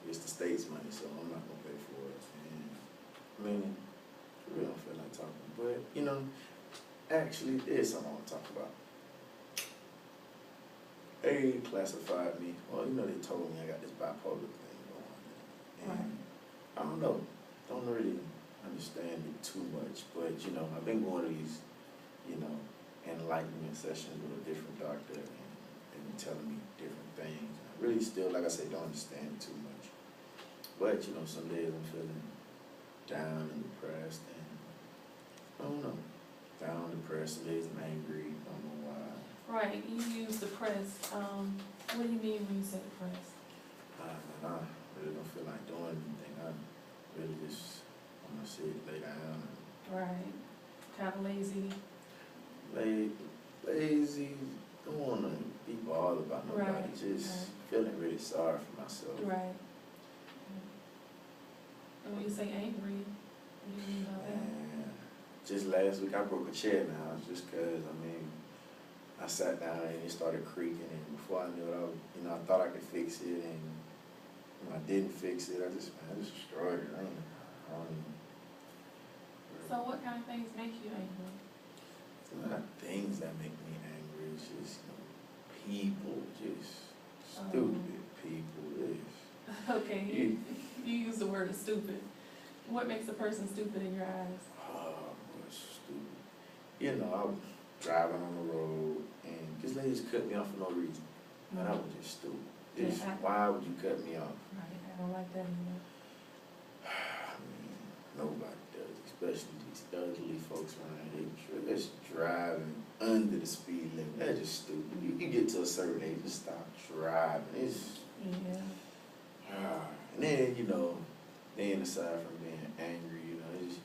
it's the state's money, so I'm not gonna pay for it. And I mean, I really don't feel like talking, but you know, actually, there's something I want to talk about. They classified me, well, you know, they told me I got this bipolar thing going on. And I don't really understand it too much, but you know, I've been going to these, you know, enlightenment sessions with a different doctor, and they've been telling me different things. I really still, like I said, don't understand it too much. But you know, some days I'm feeling down and depressed, and I don't know, down, depressed, some days I'm angry, I don't know why. Right, you use depressed. What do you mean when you say depressed? I really don't feel like doing anything. I really just want to sit, lay down, Right, kind of lazy. and lazy. Don't want to be bothered about nobody. Right, Just feeling really sorry for myself. Right. And when you say angry, what do you mean by that? And just last week I broke a chair in the house just 'cause, I mean, I sat down and it started creaking, and before I knew it, I thought I could fix it, and when I didn't fix it, I just destroyed it. I don't even. So what kind of things make you angry? It's not things that make me angry. It's just people, just stupid people. Okay, you use the word stupid. What makes a person stupid in your eyes? What's stupid? You know, I was driving on the road, and this lady just cut me off for no reason. And I was just stupid. Just, why would you cut me off? Right, I don't like that either. I mean, nobody does, especially these elderly folks around here. They're just driving under the speed limit. That's just stupid. You get to a certain age, just stop driving. It's and then, you know, then aside from being angry, you know, it's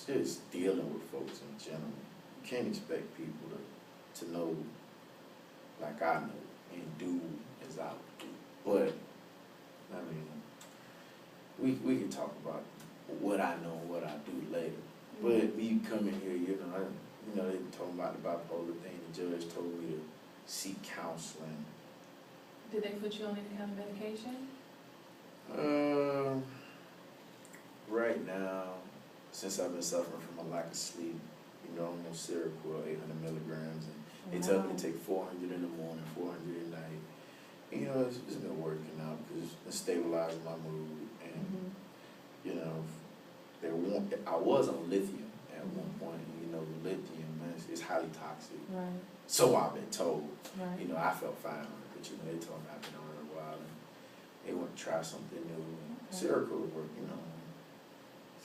just dealing with folks in general. You can't expect people to know like I know and do as I would do. But I mean, we can talk about what I know and what I do later. But me coming here, you know, they talking about the bipolar thing. The judge told me to seek counseling. Did they put you on any kind of medication? Right now, since I've been suffering from a lack of sleep, you know, I'm on Seroquel, 800 milligrams, and they tell me to take 400 in the morning, 400 at night. And, you know, it's been working out because it's stabilizing my mood, and you know, I was on lithium at one point. And, you know, lithium, man, it's highly toxic. Right. So I've been told. Right. You know, I felt fine on it, but you know, they told me I've been on it a while, and they want to try something new. Seroquel work, you know.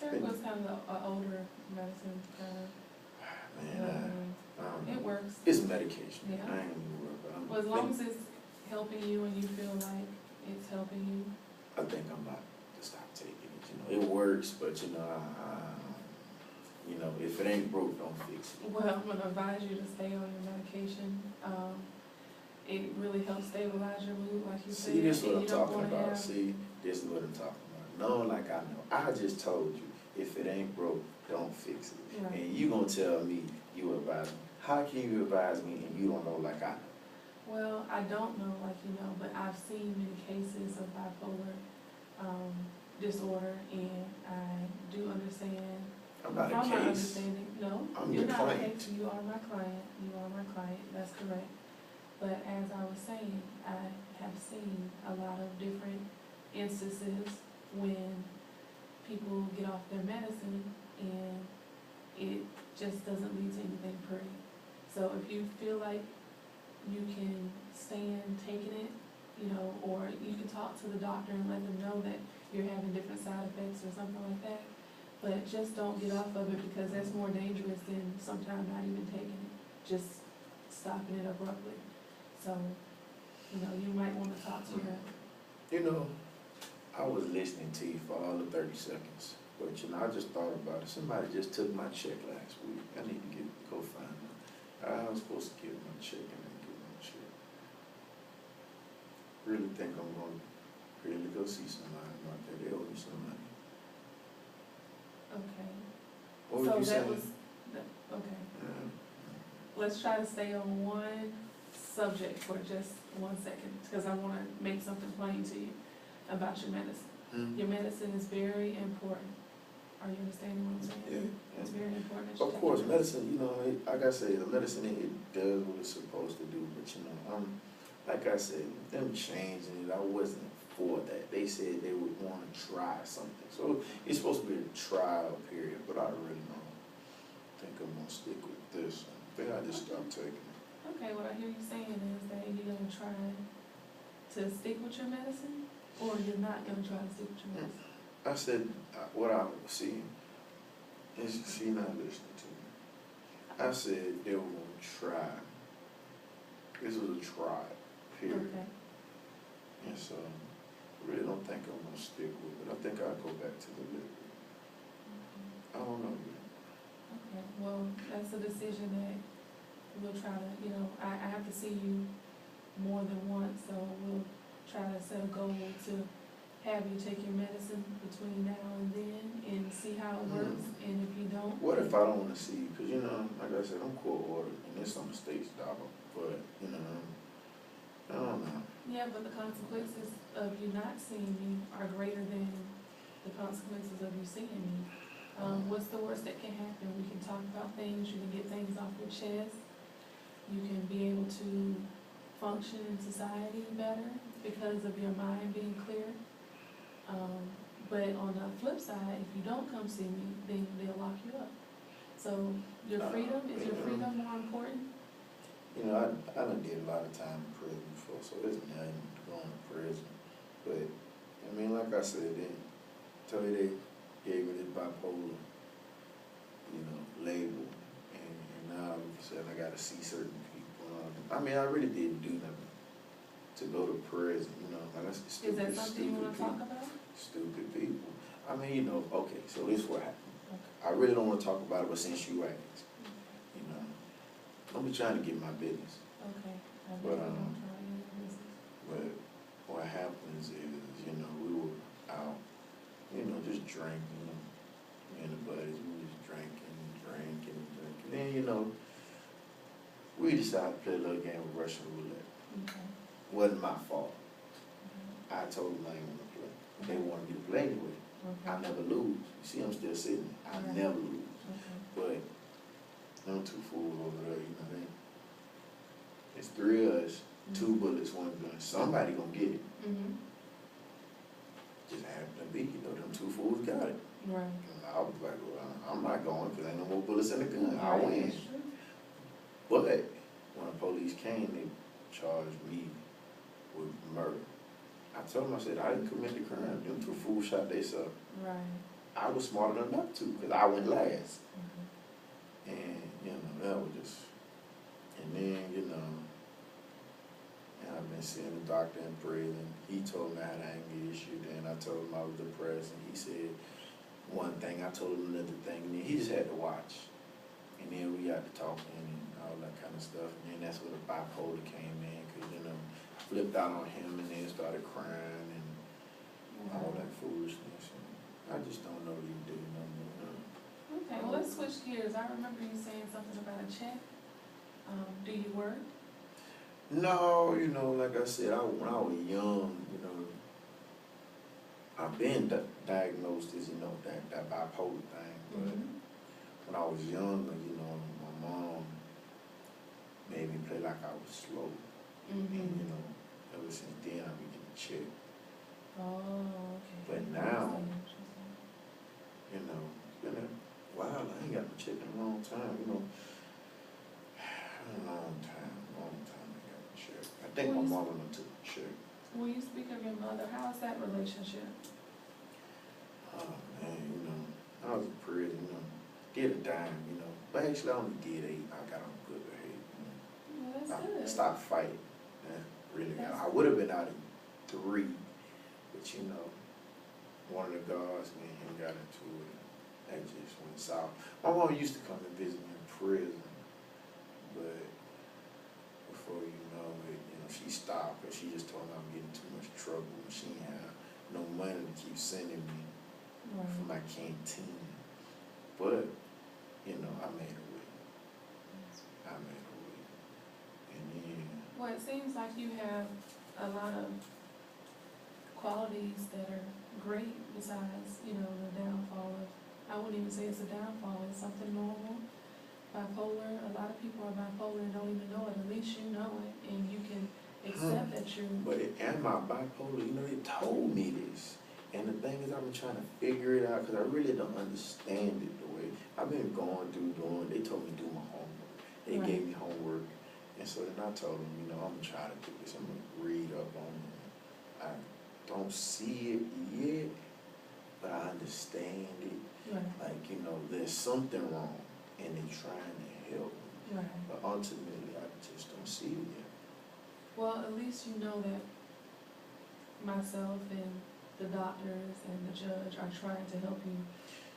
Seroquel's kind of an older medicine, kind of. Man, it works. It's medication. Yeah. I ain't even worried about it. Well, as long as it's helping you and you feel like it's helping you. I think I'm about to stop taking it. You know, it works, but you know, if it ain't broke, don't fix it. Well, I'm gonna advise you to stay on your medication. It really helps stabilize your mood, like you said. See, this is what I'm and you don't talking wanna about. have- See, this is what I'm talking about. Knowing like I know. I just told you, if it ain't broke, don't fix it. Right. And you gonna tell me, you advise me. How can you advise me and you don't know like I know? Well, I don't know like you know, but I've seen many cases of bipolar disorder, and I do understand. I'm not From a my case. understanding, no, I'm you're your not a client. case. You are my client. You are my client. That's correct. But as I was saying, I have seen a lot of different instances when people get off their medicine and it just doesn't lead to anything pretty. So if you feel like you can stand taking it, you know, or you can talk to the doctor and let them know that you're having different side effects or something like that. But just don't get off of it, because that's more dangerous than sometimes not even taking it, just stopping it abruptly. So, you know, you might want to talk to your... You know, I was listening to you for all the 30 seconds, but you know, I just thought about it. Somebody just took my check last week. I need to go find them. I was supposed to get my check and then get my check. Really think I'm going to really go see somebody about that. They owe me some money. Okay. What So were you that saying? was, okay. Let's try to stay on one subject for just 1 second, because I want to make something plain to you about your medicine. Your medicine is very important. Are you understanding what I'm saying? Yeah. It's very important that you Of take course, your medicine, you know, like I say, the medicine, it does what it's supposed to do, but you know, like I said, them changing it, I wasn't for that. They said they would wanna try something, so it's supposed to be a trial period, but I really don't think I'm gonna stick with this. I think I just stopped taking it. Okay, what I hear you saying is that you're gonna try to stick with your medicine, or you're not gonna try to stick with your medicine? I said, what I was seeing, is she not listening to me. I said they were gonna try. This was a try, period. Okay. And so, I really don't think I'm gonna stick with it. I think I'll go back to the liquor. I don't know yet. Okay, well, that's a decision that we'll try to, you know, I have to see you more than once, so we'll try to set a goal to have you take your medicine between now and then and see how it works, and if you don't. What if I don't wanna see you? Cause you know, like I said, I'm court ordered, and it's on the state's dollar, but, you know, I don't know. Yeah, but the consequences of you not seeing me are greater than the consequences of you seeing me. What's the worst that can happen? We can talk about things, you can get things off your chest, you can be able to function in society better because of your mind being clear. But on the flip side, if you don't come see me, then they'll lock you up. So your freedom, is your freedom more important? You know, I done did a lot of time in prison before, so there's nothing going to prison. But, I mean, like I said, they gave me this bipolar, you know, label, and now I'm saying I gotta see certain people. I mean, I really didn't do nothing to go to prison, you know, like that's Is that something you wanna talk about? Stupid people. I mean, you know, okay, so this is what happened. Okay. I really don't wanna talk about it, but since you asked, you know, I'm be trying to get my business. Okay. I But, really don't try to get your business. But what happens is, you know, we were out, you know, just drinking, me and the buddies, we were just drinking. Then, you know, we decided to play a little game of Russian roulette. Okay. Wasn't my fault. Okay. I told them I didn't want to play. They wanted me to play anyway. Okay. I never lose. You see, I'm still sitting. I Right. never lose. Okay. But them two fools over there, you know, it's three of us, two bullets, one gun. Somebody gonna get it. Mm-hmm. Just happened to be, you know, them two fools got it. Right. And I was like, well, I'm not going because ain't no more bullets in the gun. I Right, win. that's true. But when the police came, they charged me with murder. I told them, I said, I didn't commit the crime. Them two fools shot themselves. Right. I was smart enough not to because I went last. Mm-hmm. And, you know, that was just, and then, you know, and I've been seeing the doctor in prison. He told me I had an anger issue. Then I told him I was depressed. And he said one thing, I told him another thing. And then he just had to watch. And then we got to talking and all that kind of stuff. And then that's where the bipolar came in because, you know, flipped out on him and then started crying and all that foolishness. And I just don't know what you do no more. Okay, well, let's switch gears. I remember you saying something about a check. Do you work? No, you know, like I said, when I was young, you know, I've been diagnosed as, you know, that bipolar thing. But when I was younger, you know, my mom made me play like I was slow. And, you know, ever since then, I've been getting checked. Oh, okay. But now, you know, it's been a while. I ain't got no check in a long time, you know. A long time I got a check. I think my mama done took a check. When you speak of your mother, how's that relationship? Oh man, you know, I was in prison, you know, did a dime, you know. But actually I only did 8. I got on good behavior, you know. Well, that's I good. stopped fighting. That really got, That's I would have been out in 3, but you know, one of the guards, me and him got into it. That just went south. My mom used to come and visit me in prison, but before you know it, you know, she stopped because she just told me I'm getting too much trouble and she didn't have no money to keep sending me for my canteen. But, you know, I made a way. I made a way. And then, Well, it seems like you have a lot of qualities that are great besides, you know, the downfall of, I wouldn't even say it's a downfall, it's something normal. Bipolar, a lot of people are bipolar and don't even know it, at least you know it, and you can accept that you're. But am I bipolar? You know, they told me this. And the thing is, I've been trying to figure it out because I really don't understand it the way. I've been going through doing, they told me to do my homework. They Right. gave me homework. And so then I told them, you know, I'm going to try to do this. I'm going to read up on it. I don't see it yet, but I understand it. Right, Like, you know, there's something wrong and they're trying to help me. right. But ultimately, I just don't see it yet. Well, at least you know that myself and the doctors and the judge are trying to help you.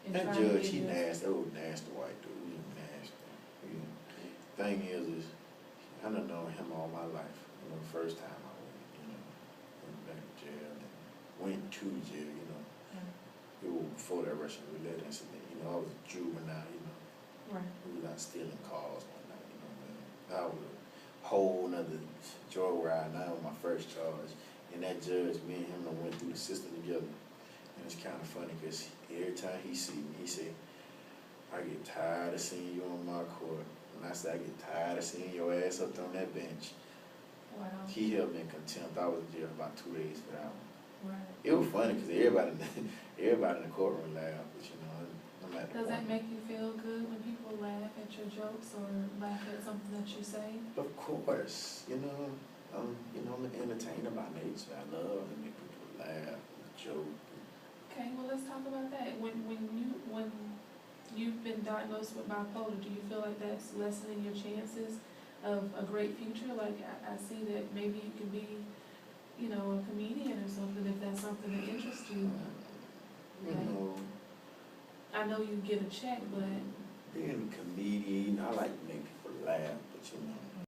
And That trying to judge, give he you- nasty, old nasty white dude, he nasty. Thing is I done known him all my life. You know, the first time I went back to jail and went to jail, you know. It was before that Russian roulette incident, you know, I was a juvenile, you know. Right, We was out stealing cars one night, you know, man. That was a whole nother joyride. That was my first charge. And that judge, me and him done went through the system together. And it's kind of funny because every time he see me, he say, I get tired of seeing you on my court. And I said, I get tired of seeing your ass up on that bench. wow, He held me in contempt. I was in jail about 2 days for that one. right. It was funny because everybody in the courtroom laughed, but you know, I'm at the Does that point. make you feel good when people laugh at your jokes or laugh at something that you say? Of course, you know, I'm an entertainer by nature. I love to make people laugh and joke. Okay, well, let's talk about that. When you've been diagnosed with bipolar, do you feel like that's lessening your chances of a great future? Like, I see that maybe you can be, you know, a comedian or something, if that's something that interests you. You know, I know you get a check, but being a comedian, I like to make people laugh, but you know,